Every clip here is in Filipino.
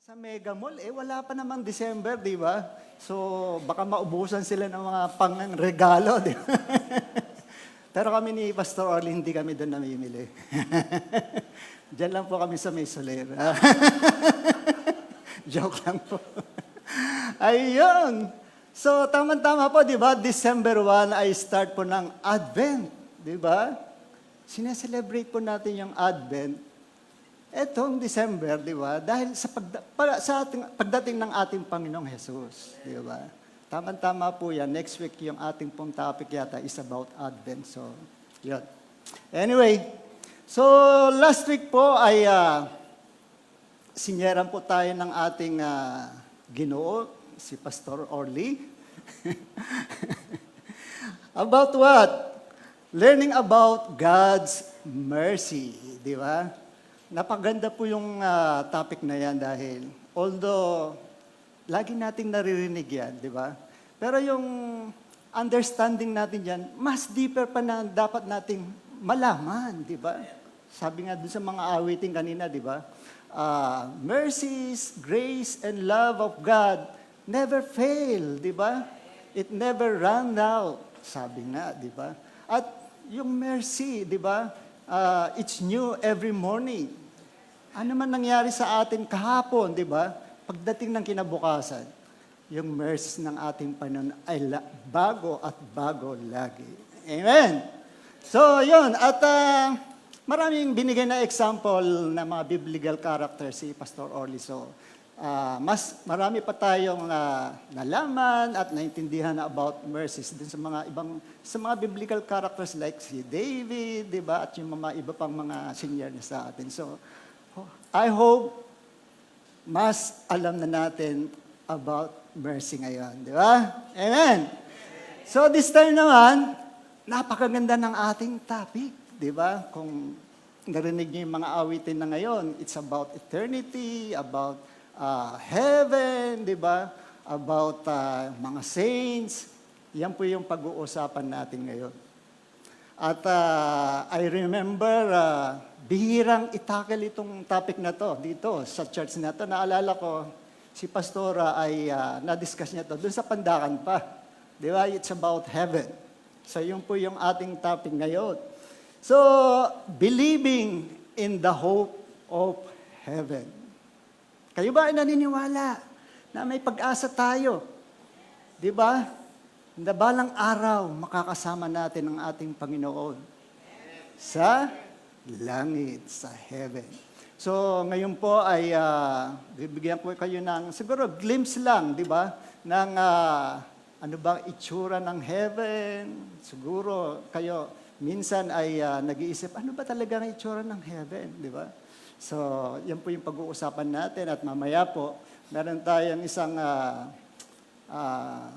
Sa Mega Mall, wala pa namang December, di ba? So, baka maubusan sila ng mga pang-regalo, di ba? Pero kami ni Pastor Orly, hindi kami doon namimili. Diyan lang po kami sa May Soler. Joke lang po. Ayun. So, tama-tama po, di ba? December 1 ay start po ng Advent, di ba? Sineselebrate po natin yung Advent. Etong December, di ba? Dahil sa pagdating ng ating Panginoong Jesus, di ba? Tama-tama po yan. Next week, yung ating pong topic yata is about Advent. So, yun. Anyway, so last week po ay sinyeran po tayo ng ating Ginoo, si Pastor Orly. About what? Learning about God's mercy, di ba? Napaganda po yung topic na yan dahil although lagi nating naririnig yan, di ba? Pero yung understanding natin yan, mas deeper pa na dapat nating malaman, di ba? Sabi nga dun sa mga awiting kanina, di ba? Mercies, grace, and love of God never fail, di ba? It never run out, sabi nga, di ba? At yung mercy, di ba? It's new every morning. Ano man nangyari sa atin kahapon, di ba? Pagdating ng kinabukasan, yung mercies ng ating Panginoon ay bago at bago lagi. Amen! So, yun. At maraming binigay na example na mga biblical characters si Pastor Orly. So, mas marami pa tayong nalaman at naintindihan about mercies din sa mga biblical characters like si David, di ba? At yung mga iba pang mga senior na sa atin. So, I hope mas alam na natin about mercy ngayon, di ba? Amen! So, this time naman, napakaganda ng ating topic, di ba? Kung narinig niyo yung mga awitin na ngayon, it's about eternity, about heaven, di ba? About mga saints. Yan po yung pag-uusapan natin ngayon. At I remember, bihirang itakal itong topic na to dito sa church na to. Naalala ko, si Pastora ay na-discuss niya to doon sa Pandakan pa. Di ba? It's about heaven. So yun po yung ating topic ngayon. So, believing in the hope of heaven. Kayo ba ay naniniwala na may pag-asa tayo? Di ba? Na balang araw, makakasama natin ang ating Panginoon sa langit, sa heaven. So, ngayon po ay bibigyan ko kayo ng, siguro, glimpse lang, di ba? Ng ano bang itsura ng heaven. Siguro, kayo, minsan ay nag-iisip, ano ba talaga ang itsura ng heaven, di ba? So, yan po yung pag-uusapan natin at mamaya po, meron tayong isang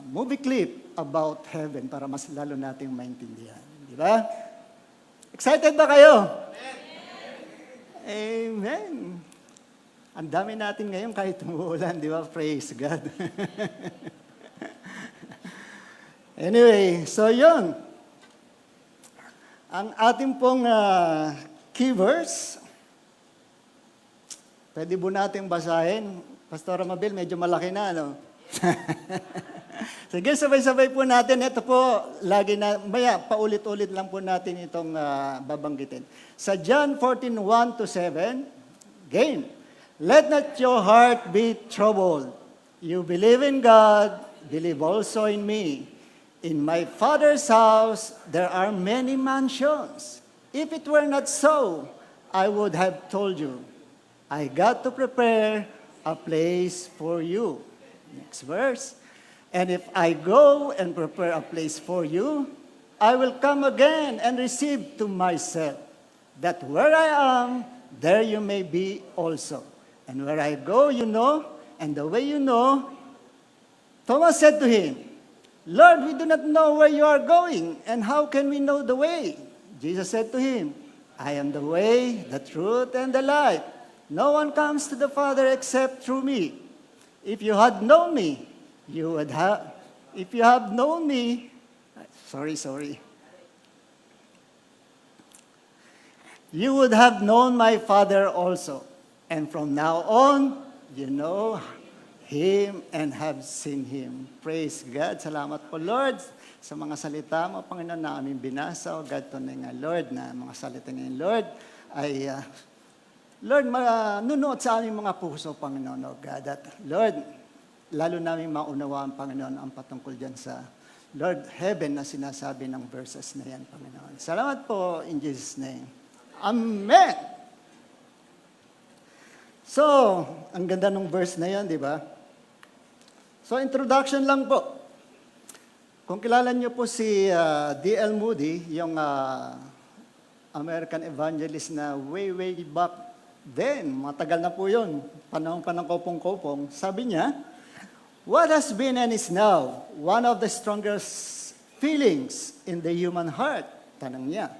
movie clip about heaven para mas lalo nating maintindihan. Di ba? Excited ba kayo? Amen! Amen! Ang dami natin ngayon kahit umuulan, di ba? Praise God. Anyway, so yun. Ang ating pong key verse, pwede po natin basahin. Pastor Mabel, medyo malaki na, ano? Sige, sabay-sabay po natin. Ito po, lagi na, paulit-ulit lang po natin itong babanggitin. Sa John 14:1-7, again, let not your heart be troubled. You believe in God, believe also in me. In my Father's house, there are many mansions. If it were not so, I would have told you. I got to prepare a place for you. Next verse. And if I go and prepare a place for you, I will come again and receive to myself, that where I am, there you may be also. And where I go, you know, and the way you know. Thomas said to him, Lord, we do not know where you are going, and how can we know the way? Jesus said to him, I am the way, the truth, and the life. No one comes to the Father except through me. If you had known me, you would have, if you have known me, sorry. You would have known my Father also. And from now on, you know Him and have seen Him. Praise God. Salamat po, Lord, sa mga salita mo, Panginoon, na aming binasa. O God, tunay nga, Lord, na mga salita ngayon, Lord, ay, Lord, manunood sa aming mga puso, Panginoon, O God. At, Lord, lalo namin maunawaan, Panginoon, ang patungkol dyan sa Lord, heaven na sinasabi ng verses na yan, Panginoon. Salamat po, in Jesus' name. Amen! So, ang ganda ng verse na yan, di ba? So, introduction lang po. Kung kilala niyo po si D.L. Moody, yung American evangelist na way back then, matagal na po yun, panahon pa ng kopong-kopong, sabi niya, what has been and is now one of the strongest feelings in the human heart? Tanong niya.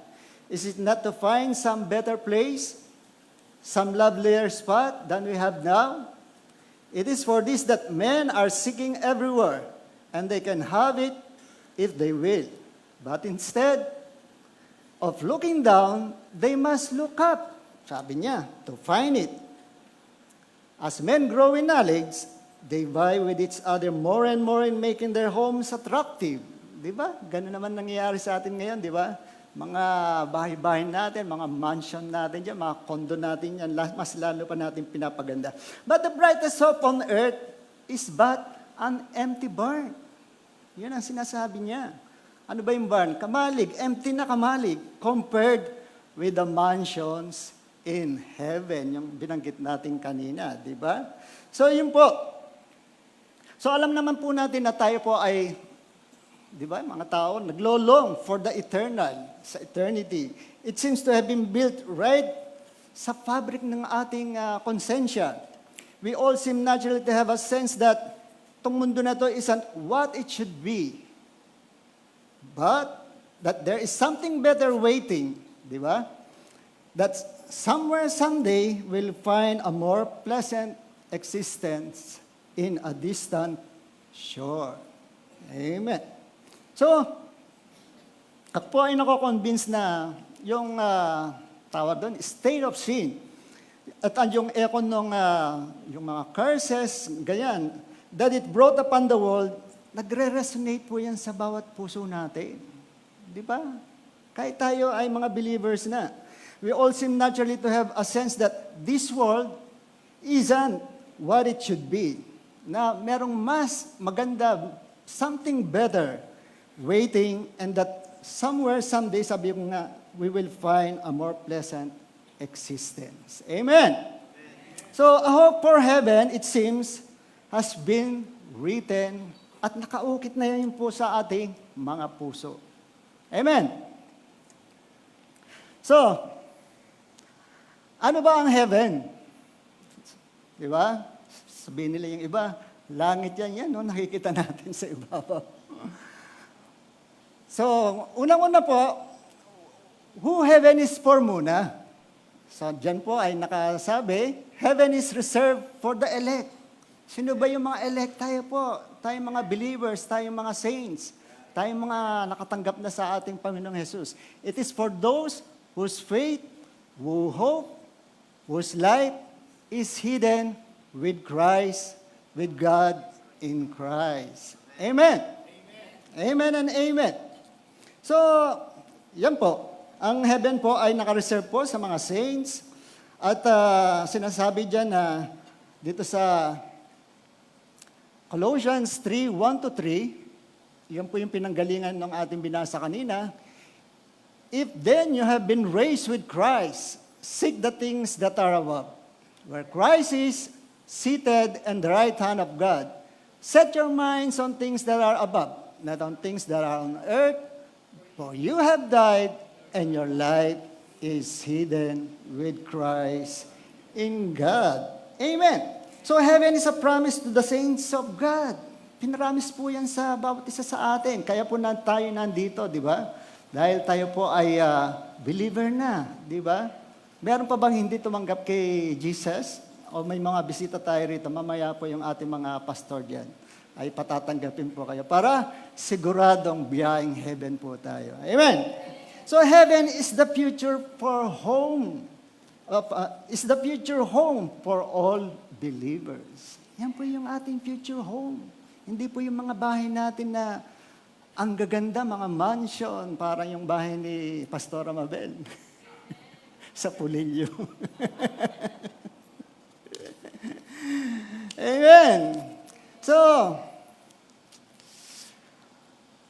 Is it not to find some better place, some lovelier spot than we have now? It is for this that men are seeking everywhere, and they can have it if they will. But instead of looking down, they must look up, sabi niya, to find it. As men grow in knowledge, they vie with each other more and more in making their homes attractive. Di ba? Ganun naman nangyayari sa atin ngayon, di ba? Mga bahay-bahay natin, mga mansion natin dyan, mga condo natin yan, mas lalo pa natin pinapaganda. But the brightest hope on earth is but an empty barn. Yun ang sinasabi niya. Ano ba yung barn? Kamalig, empty na kamalig, compared with the mansions in heaven. Yung binanggit natin kanina, di ba? So yun po. So alam naman po natin na tayo po ay, di ba, mga tao, naglolong for the eternal, sa eternity. It seems to have been built right sa fabric ng ating konsensya. We all seem naturally to have a sense that itong mundo na to isn't what it should be. But that there is something better waiting, di ba? That somewhere, someday, we'll find a more pleasant existence in a distant shore. Amen. So, ako po ay nako-convince na yung tawag doon, state of sin, at yung echo ng yung mga curses, ganyan, that it brought upon the world, nagre-resonate po yan sa bawat puso natin. Di ba? Kahit tayo ay mga believers na. We all seem naturally to have a sense that this world isn't what it should be. Na merong mas maganda, something better waiting, and that somewhere, someday, sabi ko nga, we will find a more pleasant existence. Amen? So, a hope for heaven, it seems, has been written at nakaukit na yun po sa ating mga puso. Amen? So, ano ba ang heaven? Di ba? Sabihin nila yung iba, langit yan, no? Nakikita natin sa ibabaw. So, unang-una po, who heaven is for muna? So, dyan po ay nakasabi, heaven is reserved for the elect. Sino ba yung mga elect? Tayo po. Tayong mga believers, tayong mga saints, tayong mga nakatanggap na sa ating Panginoong Jesus. It is for those whose faith, who hope, whose life is hidden with Christ, with God in Christ. Amen. Amen and amen. So, yan po. Ang heaven po ay nakareserve po sa mga saints. At sinasabi dyan na dito sa Colossians 3:1-3, yan po yung pinanggalingan ng ating binasa kanina. If then you have been raised with Christ, seek the things that are above, where Christ is seated in the right hand of God. Set your minds on things that are above, not on things that are on earth, for you have died, and your life is hidden with Christ in God. Amen. So heaven is a promise to the saints of God. Pinramis po yan sa bawat isa sa atin. Kaya po tayo nandito, di ba? Dahil tayo po ay believer na, di ba? Meron pa bang hindi tumanggap kay Jesus? O may mga bisita tayo rito, mamaya po yung ating mga pastor dyan ay patatanggapin po kayo para siguradong biyaheng heaven po tayo. Amen! So heaven is the future for home. is the future home for all believers. Yan po yung ating future home. Hindi po yung mga bahay natin na ang gaganda, mga mansion, parang yung bahay ni Pastora Mabel sa Pulillo. Amen. So,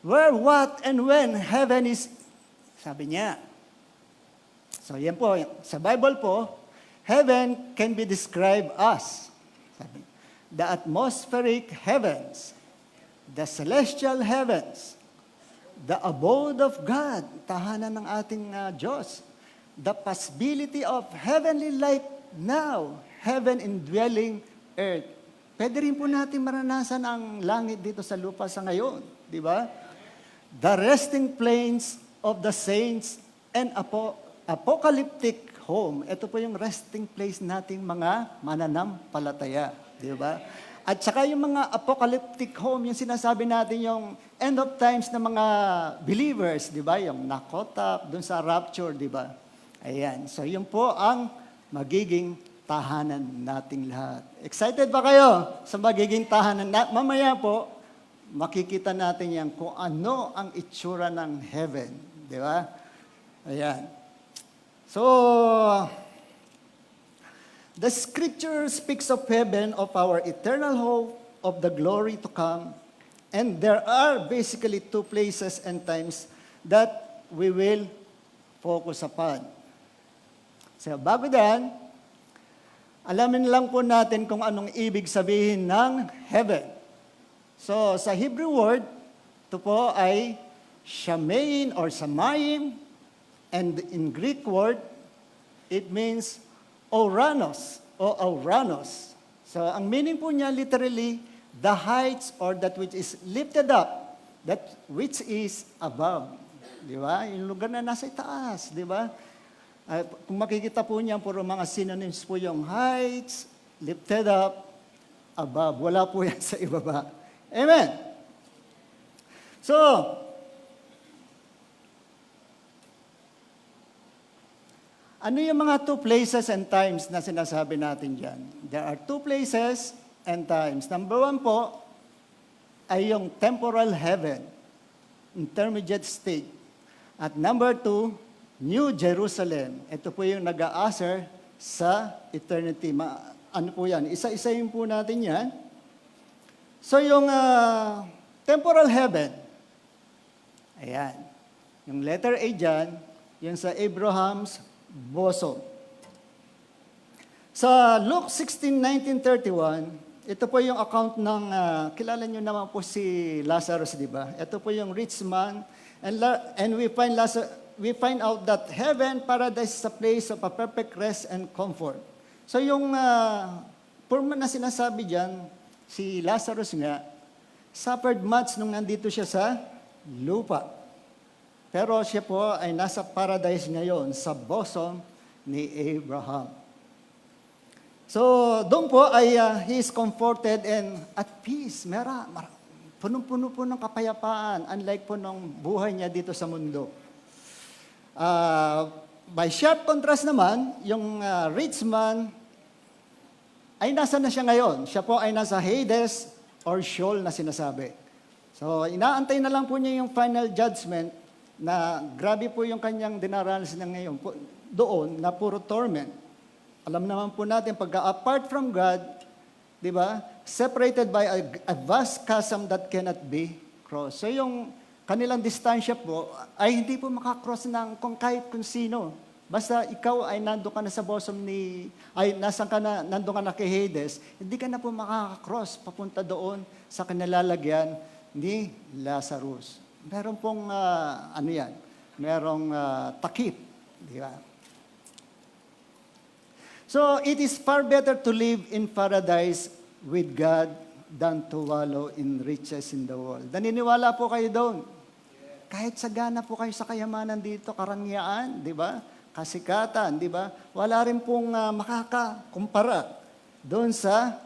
where, what, and when heaven is, sabi niya. So, yan po, sa Bible po, heaven can be described as, sabi, the atmospheric heavens, the celestial heavens, the abode of God, tahanan ng ating Diyos, the possibility of heavenly life now, heaven indwelling earth. Pwede rin po natin maranasan ang langit dito sa lupa sa ngayon, di ba? The resting plains of the saints and apocalyptic home. Ito po yung resting place nating mga mananampalataya, di ba? At saka yung mga apocalyptic home, yung sinasabi natin yung end of times na mga believers, di ba? Yung nakotap, dun sa rapture, di ba? Ayan. So yun po ang magiging tahanan nating lahat. Excited ba kayo sa magiging tahanan? Mamaya po, makikita natin yan kung ano ang itsura ng heaven. Di ba? Ayan. So, the scripture speaks of heaven, of our eternal hope, of the glory to come. And there are basically two places and times that we will focus upon. So, bago yan, alamin lang po natin kung anong ibig sabihin ng heaven. So, sa Hebrew word, ito po ay shamein or samayim, and in Greek word, it means Oranos o Auranos. So, ang meaning po niya literally, the heights or that which is lifted up, that which is above. Di ba? Yung lugar na nasa itaas, di ba? Kung makikita po niya, puro mga synonyms po yung heights, lifted up, above. Wala po yan sa ibaba. Amen. So, ano yung mga two places and times na sinasabi natin dyan? There are two places and times. Number one po, ay yung temporal heaven, intermediate state. At number two, New Jerusalem. Ito po yung nag-a-answer sa eternity. Ano po yan? Isa-isayin po natin yan. So yung temporal heaven, ayan. Yung letter A dyan, yung sa Abraham's bosom. Sa Luke 16:19-31, ito po yung account ng, kilala nyo naman po si Lazarus, di ba? Ito po yung rich man, and we find out that heaven, paradise is a place of a perfect rest and comfort. So yung purman na sinasabi dyan, si Lazarus nga, suffered much nung nandito siya sa lupa. Pero siya po ay nasa paradise ngayon, sa bosom ni Abraham. So doon po ay he is comforted and at peace. Punong-puno po ng kapayapaan, unlike po ng buhay niya dito sa mundo. By sharp contrast naman, yung rich man ay nasa na siya ngayon. Siya po ay nasa Hades or Sheol na sinasabi. So, inaantay na lang po niya yung final judgment na grabe po yung kanyang dinaranas niya ngayon doon na puro torment. Alam naman po natin, pagka apart from God, di ba, separated by a vast chasm that cannot be crossed. So yung kanilang distansya po ay hindi po makakross ng kahit kung sino. Basta ikaw ay nandun ka na sa bosom nandun ka na kay Hades, hindi ka na po makakross papunta doon sa kanilalagyan ni Lazarus. Meron pong, merong takip. Di ba? So, it is far better to live in paradise with God than to wallow in riches in the world. Naniniwala po kayo doon. Kahit sagana po kayo sa kayamanan dito, karangyaan, di ba? Kasikatan, di ba? Wala rin pong makakakumpara doon sa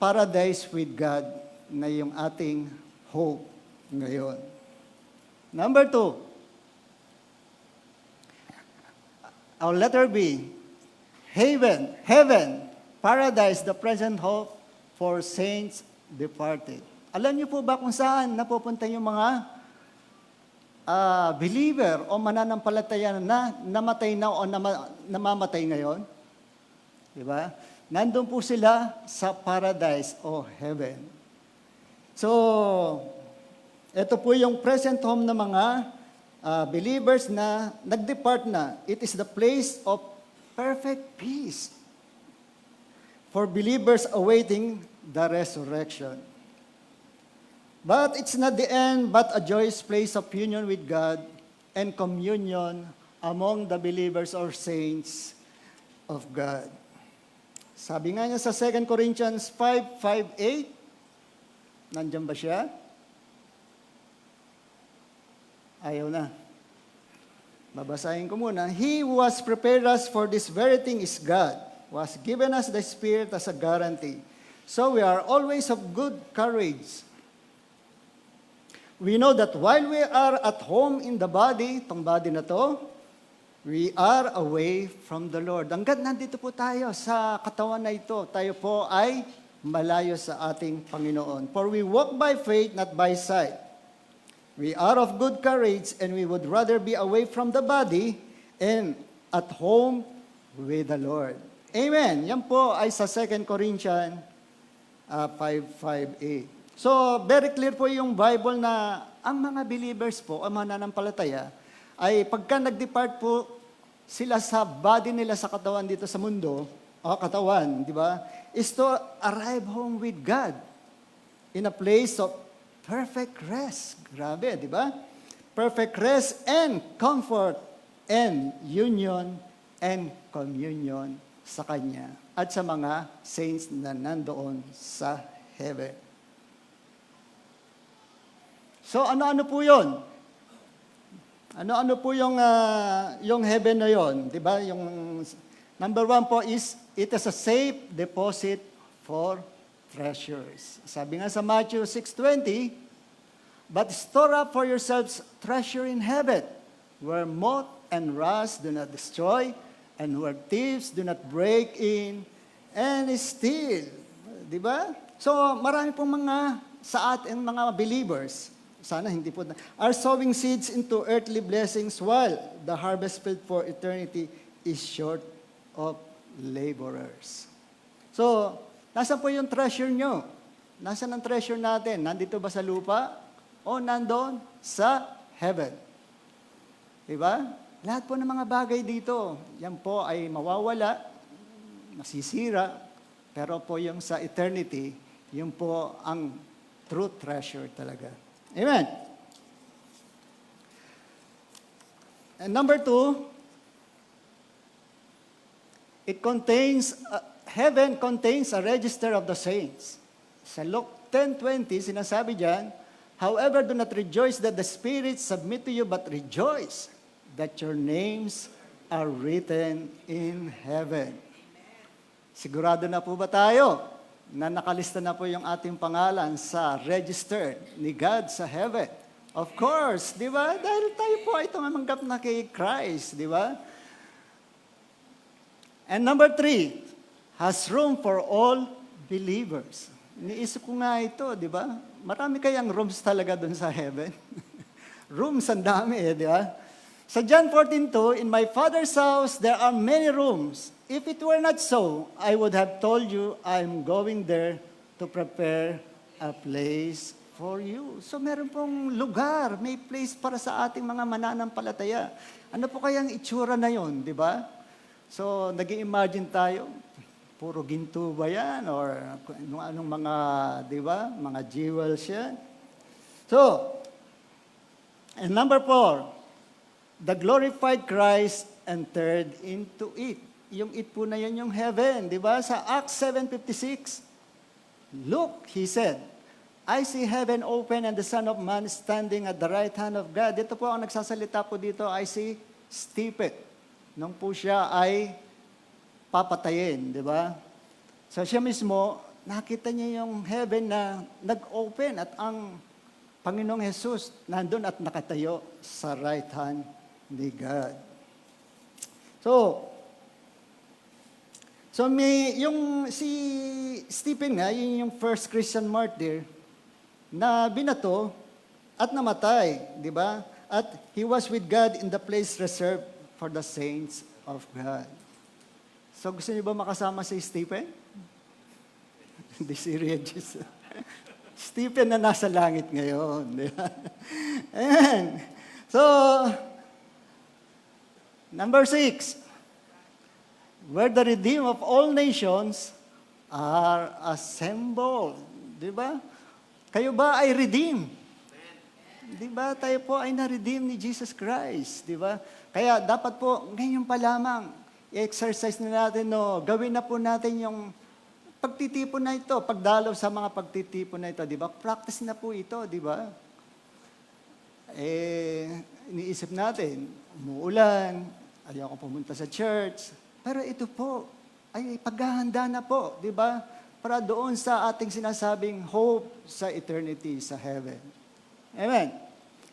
paradise with God na yung ating hope ngayon. Number 2, our letter B, heaven, paradise, the present hope for saints departed. Alam niyo po ba kung saan napupunta yung mga believer o mananampalataya na namatay na o namamatay ngayon? Di ba? Nandun po sila sa paradise o heaven. So, ito po yung present home ng mga believers na nag-depart na. It is the place of perfect peace for believers awaiting the resurrection. But it's not the end, but a joyous place of union with God and communion among the believers or saints of God. Sabi nga niya sa 2 Corinthians 5:8, nandiyan ba siya? Ayaw na. Babasahin ko muna. He who has prepared us for this very thing is God, who has given us the Spirit as a guarantee. So we are always of good courage. We know that while we are at home in the body, itong body na to, we are away from the Lord. Hanggat nandito po tayo sa katawan na ito, tayo po ay malayo sa ating Panginoon. For we walk by faith, not by sight. We are of good courage, and we would rather be away from the body and at home with the Lord. Amen. Yan po ay sa 2 Corinthians 5:8. So, very clear po yung Bible na ang mga believers po, ang mananampalataya, ay pagka nag-depart po sila sa body nila sa katawan dito sa mundo, o katawan, di ba, is to arrive home with God in a place of perfect rest. Grabe, di ba? Perfect rest and comfort and union and communion sa Kanya at sa mga saints na nandoon sa heaven. So, ano-ano po yun? Ano-ano po yung heaven na yun? Di ba? Yung number 1 po is, it is a safe deposit for treasures. Sabi nga sa Matthew 6:20, but store up for yourselves treasure in heaven, where moth and rust do not destroy, and where thieves do not break in and steal. Di ba? So, marami pong mga sa ating mga believers, sana hindi po, are sowing seeds into earthly blessings while the harvest field for eternity is short of laborers. So, nasaan po yung treasure nyo? Nasaan ang treasure natin? Nandito ba sa lupa? O nandoon sa heaven? Diba? Lahat po ng mga bagay dito, yan po ay mawawala, masisira, pero po yung sa eternity, yun po ang true treasure talaga. Amen. And number 2, heaven contains a register of the saints. Sa Luke 10:20, sinasabi diyan, however, do not rejoice that the spirits submit to you, but rejoice that your names are written in heaven. Sigurado na po ba tayo na nakalista na po yung ating pangalan sa register ni God sa heaven? Of course, di ba? Dahil tayo po ay tumamanggap na kay Christ, di ba? And number 3, has room for all believers. Iniisip ko nga ito, di ba? Marami kayang rooms talaga doon sa heaven. Rooms, ang dami di ba? Sa John 14:2, in my Father's house there are many rooms. If it were not so, I would have told you I'm going there to prepare a place for you. So meron pong lugar, may place para sa ating mga mananampalataya. Ano po kayang itsura na yon, di ba? So nag-i-imagine tayo, puro ginto ba yan? Or anong mga, di ba? Mga jewels yan. So, and number 4, the glorified Christ entered into it. Yung it po na yan yung heaven, di ba? Sa Acts 7:56, look, he said, I see heaven open and the Son of Man standing at the right hand of God. Dito po ang nagsasalita po dito, I see Stephen. Nung po siya ay papatayin, di ba? So siya mismo, nakita niya yung heaven na nag-open at ang Panginoong Jesus nandun at nakatayo sa right hand ni God. So, So yung si Stephen nga, yun yung first Christian martyr na binato at namatay, di ba? At he was with God in the place reserved for the saints of God. So gusto niyo ba makasama si Stephen? Hindi si Jesus. Stephen na nasa langit ngayon. Di ba? Ayan. So, number 6. Where the redeemed of all nations are assembled. Di ba? Kayo ba ay redeemed? Di ba? Tayo po ay na-redeem ni Jesus Christ. Di ba? Kaya dapat po, ngayon pa lamang, i-exercise na natin, no? Gawin na po natin yung pagtitipon na ito, pagdalaw sa mga pagtitipon na ito. Di ba? Practice na po ito, di ba? Iniisip natin, umuulan, ayaw ko pumunta sa church. Pero ito po, ay paghahanda na po, di ba? Para doon sa ating sinasabing hope sa eternity, sa heaven. Amen.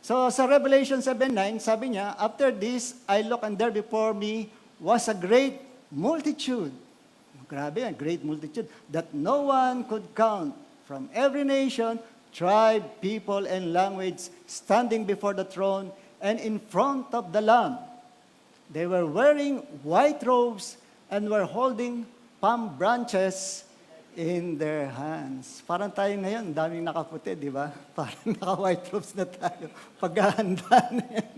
So sa Revelation 7:9, sabi niya, after this, I looked and there before me was a great multitude. Grabe, a great multitude that no one could count from every nation, tribe, people, and language standing before the throne and in front of the Lamb. They were wearing white robes and were holding palm branches in their hands. Parang tayo ngayon, daming nakaputi, di ba? Parang naka-white robes na tayo. Paghahanda na yan.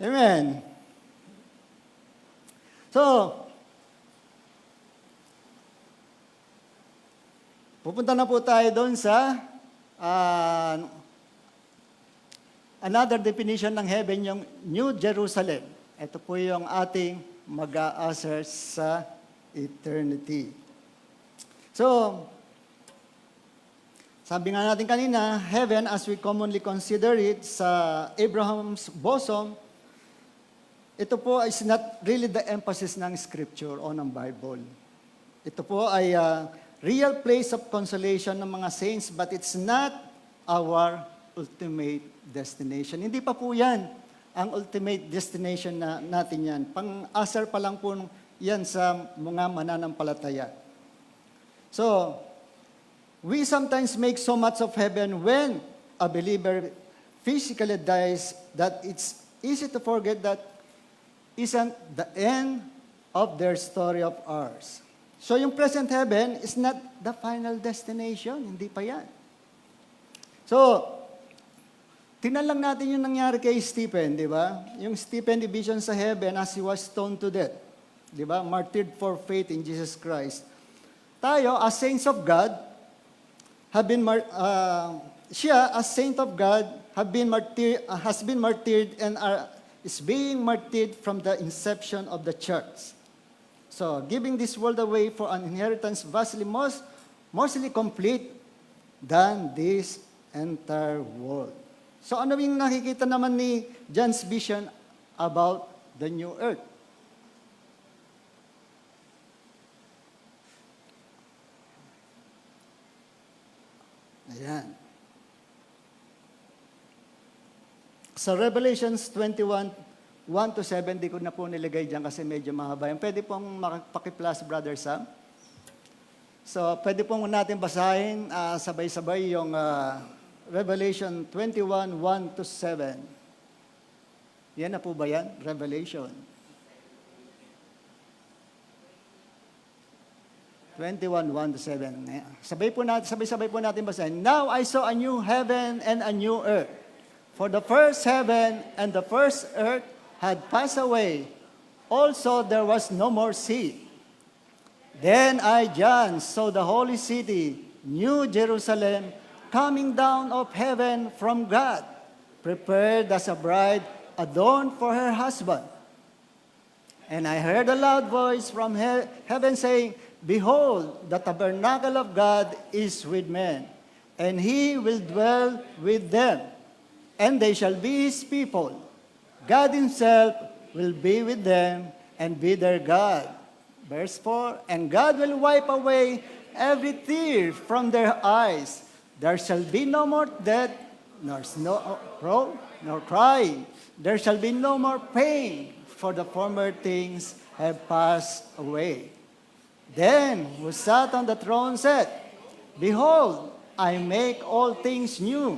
Amen. So, pupunta na po tayo doon sa another definition ng heaven, yung New Jerusalem. Ito po yung ating mag-a-assert sa eternity. So, sabi nga natin kanina, heaven, as we commonly consider it sa Abraham's bosom, ito po is not really the emphasis ng Scripture o ng Bible. Ito po ay real place of consolation ng mga saints, but it's not our ultimate destination. Hindi pa po yan ang ultimate destination na natin yan. Pang-asar pa lang po yan sa mga mananampalataya. So, we sometimes make so much of heaven when a believer physically dies that it's easy to forget that isn't the end of their story of ours. So yung present heaven is not the final destination. Hindi pa yan. So, tingnan lang natin yung nangyari kay Stephen, di ba? Yung Stephen division sa heaven as he was stoned to death. Di ba? Martyred for faith in Jesus Christ. Tayo, as saints of God, siya, as saint of God, has been martyred and is being martyred from the inception of the church. So, giving this world away for an inheritance vastly mostly complete than this entire world. So, ano yung nakikita naman ni John's vision about the new earth? Ayan. Sa Revelations 21, 1-7, di ko na po nilagay dyan kasi medyo mahaba yan. Pwede pong makiplas, Brother Sam? So, pwede pong natin basahin sabay-sabay yung Revelation 21, 1-7. Yan na po ba yan? Revelation 21, 1-7. Sabay-sabay po natin basahin. Now I saw a new heaven and a new earth. For the first heaven and the first earth had passed away. Also there was no more sea. Then I, John, saw the holy city, New Jerusalem, coming down of heaven from God, prepared as a bride adorned for her husband. And I heard a loud voice from heaven saying, Behold, the tabernacle of God is with men, and he will dwell with them, and they shall be his people. God himself will be with them and be their God. Verse 4, And God will wipe away every tear from their eyes. There shall be no more death, nor crying. There shall be no more pain, for the former things have passed away. Then who sat on the throne said, Behold, I make all things new.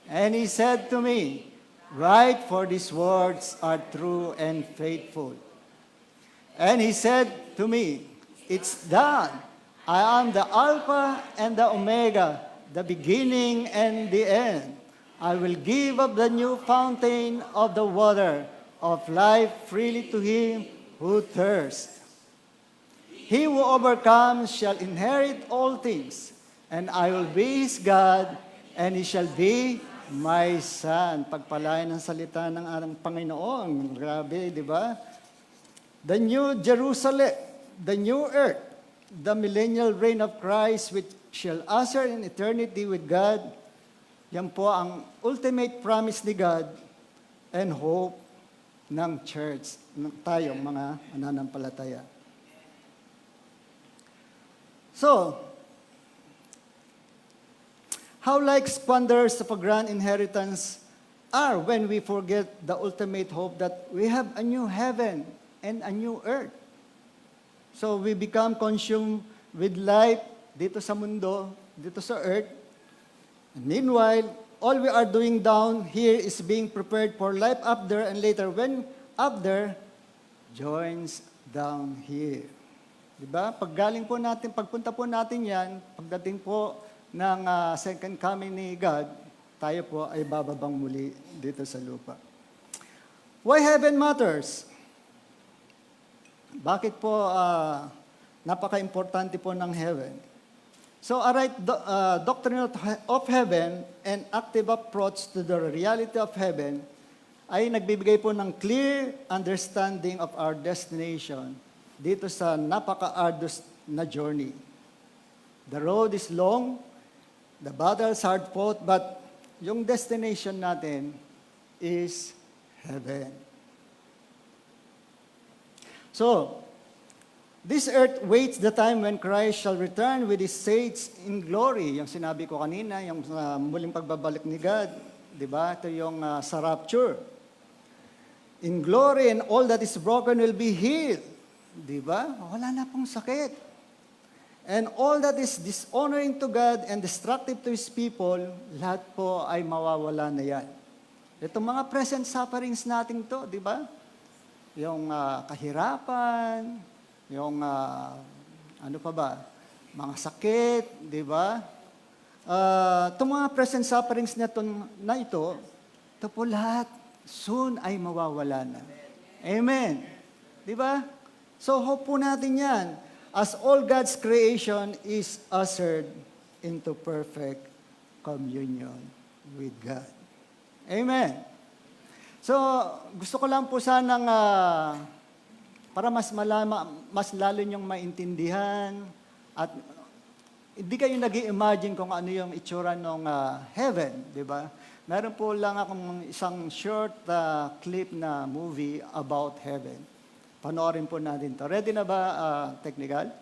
And he said to me, Write, for these words are true and faithful. And he said to me, It's done. I am the Alpha and the Omega, the beginning and the end. I will give of the new fountain of the water of life freely to him who thirsts. He who overcomes shall inherit all things, and I will be his God, and he shall be my son. Pagpalain ng salita ng ating Panginoon. Grabe, di ba? The new Jerusalem, the new earth, the millennial reign of Christ, which shall usher in eternity with God. Yan po ang ultimate promise ni God and hope ng church, ng tayong mga mananampalataya. So, how like squanders of a grand inheritance are when we forget the ultimate hope that we have a new heaven and a new earth. So we become consumed with life dito sa mundo, dito sa earth. And meanwhile, all we are doing down here is being prepared for life up there, and later when up there, joins down here. Diba? Pagpunta po natin yan, pagdating po ng second coming ni God, tayo po ay bababang muli dito sa lupa. Why heaven matters? Bakit po napaka-importante po ng heaven? So a right doctrine of heaven and active approach to the reality of heaven ay nagbibigay po ng clear understanding of our destination dito sa napaka-arduous na journey. The road is long, the battle is hard fought, but yung destination natin is heaven. So, this earth waits the time when Christ shall return with His saints in glory. Yung sinabi ko kanina, yung muling pagbabalik ni God, di ba? Ito yung sa rapture. In glory, and all that is broken will be healed. Di ba? Wala na pong sakit. And all that is dishonoring to God and destructive to His people, lahat po ay mawawala na yan. Itong mga present sufferings natin to, di ba? Yung kahirapan, yung ano pa ba? Mga sakit, di ba? Itong mga present sufferings na ito po lahat soon ay mawawala na. Amen. Di ba? So hope po natin yan. As all God's creation is ushered into perfect communion with God. Amen. So, gusto ko lang po sanang para mas lalo niyong maintindihan at hindi kayo nag-i-imagine kung ano yung itsura ng heaven, di ba? Meron po lang akong isang short clip na movie about heaven. Panoorin po natin to. Ready na ba, technical?